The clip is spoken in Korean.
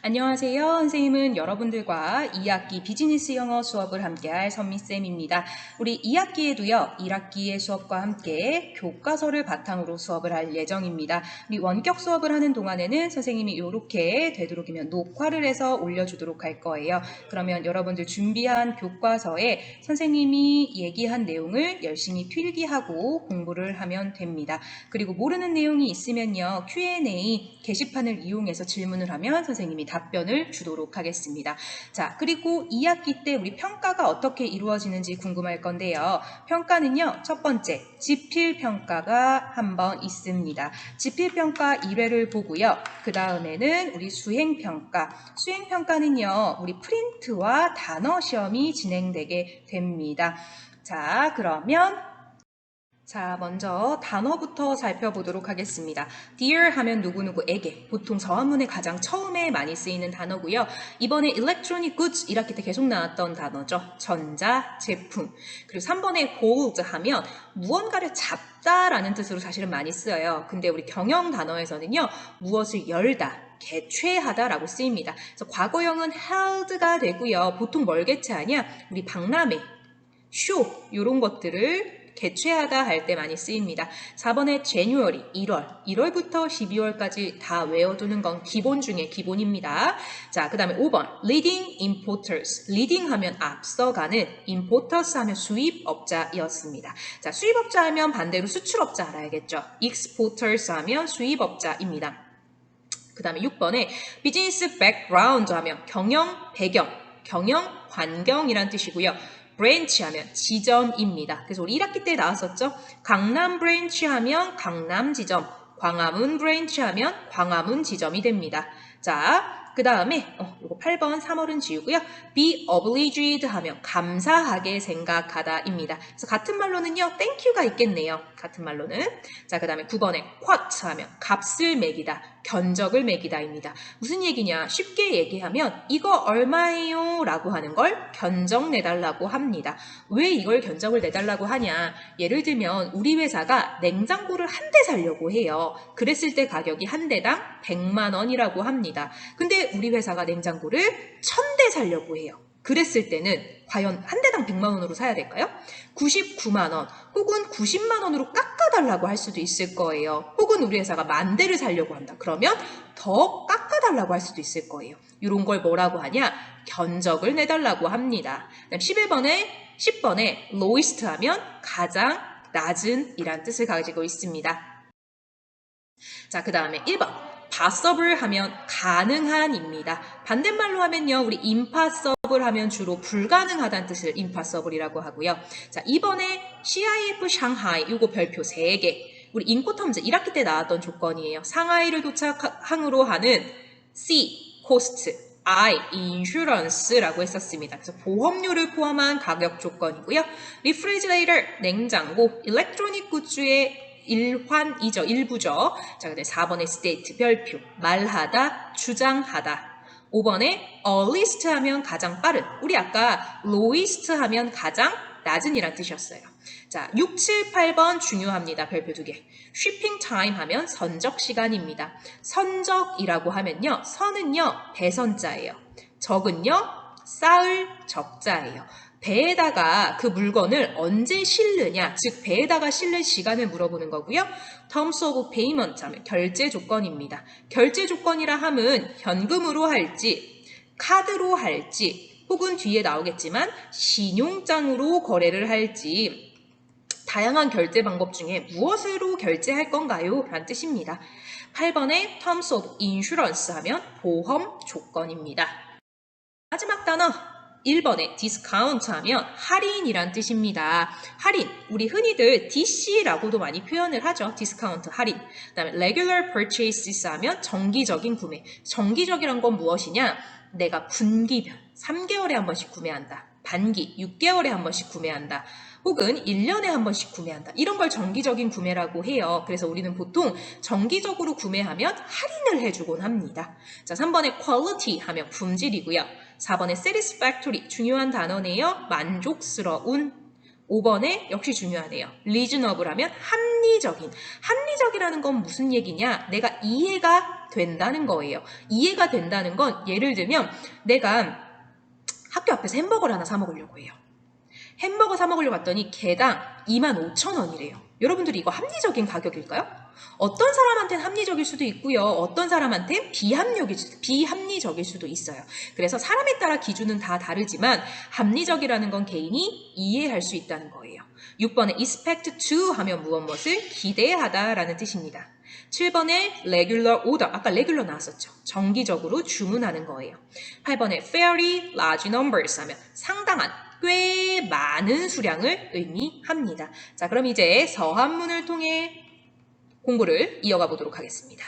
안녕하세요. 선생님은 여러분들과 2학기 비즈니스 영어 수업을 함께할 선미쌤입니다. 우리 2학기에도요, 1학기의 수업과 함께 교과서를 바탕으로 수업을 할 예정입니다. 우리 원격 수업을 하는 동안에는 선생님이 이렇게 되도록이면 녹화를 해서 올려주도록 할 거예요. 그러면 여러분들 준비한 교과서에 선생님이 얘기한 내용을 열심히 필기하고 공부를 하면 됩니다. 그리고 모르는 내용이 있으면요, Q&A 게시판을 이용해서 질문을 하면 선생님이 답변을 주도록 하겠습니다. 자, 그리고 2학기 때 우리 평가가 어떻게 이루어지는지 궁금할 건데요. 평가는요, 첫 번째, 지필평가가 한번 있습니다. 지필평가 1회를 보고요. 그 다음에는 우리 수행평가. 수행평가는요, 우리 프린트와 단어 시험이 진행되게 됩니다. 자, 그러면 먼저 단어부터 살펴보도록 하겠습니다. Dear 하면 누구누구에게, 보통 저한문에 가장 처음에 많이 쓰이는 단어고요. 이번에 electronic goods 1학기 때 계속 나왔던 단어죠. 전자, 제품. 그리고 3번에 hold 하면 무언가를 잡다라는 뜻으로 사실은 많이 쓰여요. 근데 우리 경영 단어에서는요, 무엇을 열다, 개최하다라고 쓰입니다. 그래서 과거형은 held가 되고요. 보통 뭘 개최하냐? 우리 박람회, 쇼 이런 것들을 개최하다 할 때 많이 쓰입니다. 4번에 January, 1월부터 12월까지 다 외워두는 건 기본 중에 기본입니다. 자, 그 다음에 5번 leading importers, leading 하면 앞서가는, importers 하면 수입업자였습니다. 자, 수입업자 하면 반대로 수출업자 알아야겠죠. exporters 하면 수입업자입니다. 그 다음에 6번에 비즈니스 백그라운드 하면 경영 배경, 경영 환경이란 뜻이고요. 브랜치 하면 지점입니다. 그래서 우리 1학기 때 나왔었죠. 강남 브랜치 하면 강남 지점, 광화문 브랜치 하면 광화문 지점이 됩니다. 자, 그 다음에 이거 8번 3월은 지우고요. be obliged 하면 감사하게 생각하다입니다. 그래서 같은 말로는요. thank you가 있겠네요. 같은 말로는. 자, 그 다음에 9번에 quote 하면 값을 매기다, 견적을 매기다입니다. 무슨 얘기냐? 쉽게 얘기하면 이거 얼마예요? 라고 하는 걸 견적 내달라고 합니다. 왜 이걸 견적을 내달라고 하냐? 예를 들면 우리 회사가 냉장고를 한 대 사려고 해요. 그랬을 때 가격이 한 대당 100만 원이라고 합니다. 근데 우리 회사가 냉장고를 1000대 사려고 해요. 그랬을 때는 과연 한 대당 100만 원으로 사야 될까요? 99만 원 혹은 90만 원으로 깎아달라고 할 수도 있을 거예요. 혹은 우리 회사가 10,000대를 사려고 한다. 그러면 더 깎아달라고 할 수도 있을 거예요. 이런 걸 뭐라고 하냐? 견적을 내달라고 합니다. 10번에 lowest 하면 가장 낮은 이란 뜻을 가지고 있습니다. 자, 그 다음에 1번. possible 하면 가능한입니다. 반대말로 하면요, 우리 impossible 하면 주로 불가능하다는 뜻을 impossible이라고 하고요. 자, 2번에 CIF 상하이, 이거 별표 3개. 우리 인코텀즈 1학기 때 나왔던 조건이에요. 상하이를 도착항으로 하는 C, cost, I, insurance라고 했었습니다. 그래서 보험료를 포함한 가격 조건이고요. refrigerator, 냉장고, electronic goods의 일부죠. 자, 근데 4번에 state, 별표, 말하다, 주장하다. 5번에 earliest 하면 가장 빠른. 우리 아까 lowest 하면 가장 낮은 이란 뜻이었어요. 자, 6, 7, 8번 중요합니다. 별표 2개. shipping time 하면 선적 시간입니다. 선적이라고 하면요. 선은요, 배선자예요. 적은요, 쌓을 적자예요. 배에다가 그 물건을 언제 실느냐, 즉 배에다가 실는 시간을 물어보는 거고요. terms of payment 하면 결제 조건입니다. 결제 조건이라 함은 현금으로 할지, 카드로 할지, 혹은 뒤에 나오겠지만 신용장으로 거래를 할지 다양한 결제 방법 중에 무엇으로 결제할 건가요? 라는 뜻입니다. 8번에 terms of insurance 하면 보험 조건입니다. 마지막 단어 1번에 discount 하면 할인이란 뜻입니다. 할인, 우리 흔히들 DC라고도 많이 표현을 하죠. discount, 할인. 그 다음에 regular purchases 하면 정기적인 구매. 정기적이란 건 무엇이냐? 내가 분기별, 3개월에 한 번씩 구매한다. 반기, 6개월에 한 번씩 구매한다. 혹은 1년에 한 번씩 구매한다. 이런 걸 정기적인 구매라고 해요. 그래서 우리는 보통 정기적으로 구매하면 할인을 해주곤 합니다. 자, 3번에 quality 하면 품질이고요. 4번에 satisfactory, 중요한 단어네요. 만족스러운. 5번에 역시 중요하네요. reasonable 하면 합리적인. 합리적이라는 건 무슨 얘기냐? 내가 이해가 된다는 거예요. 이해가 된다는 건 예를 들면 내가 학교 앞에서 햄버거를 하나 사 먹으려고 해요. 햄버거 사 먹으려고 했더니 개당 25,000원이래요. 여러분들이 이거 합리적인 가격일까요? 어떤 사람한테는 합리적일 수도 있고요. 어떤 사람한테는 비합리적일 수도 있어요. 그래서 사람에 따라 기준은 다 다르지만 합리적이라는 건 개인이 이해할 수 있다는 거예요. 6번에 expect to 하면 무엇을 기대하다라는 뜻입니다. 7번에 regular order, 아까 regular 나왔었죠. 정기적으로 주문하는 거예요. 8번에 fairly large numbers 하면 상당한, 꽤 많은 수량을 의미합니다. 자, 그럼 이제 서한문을 통해 공부를 이어가 보도록 하겠습니다.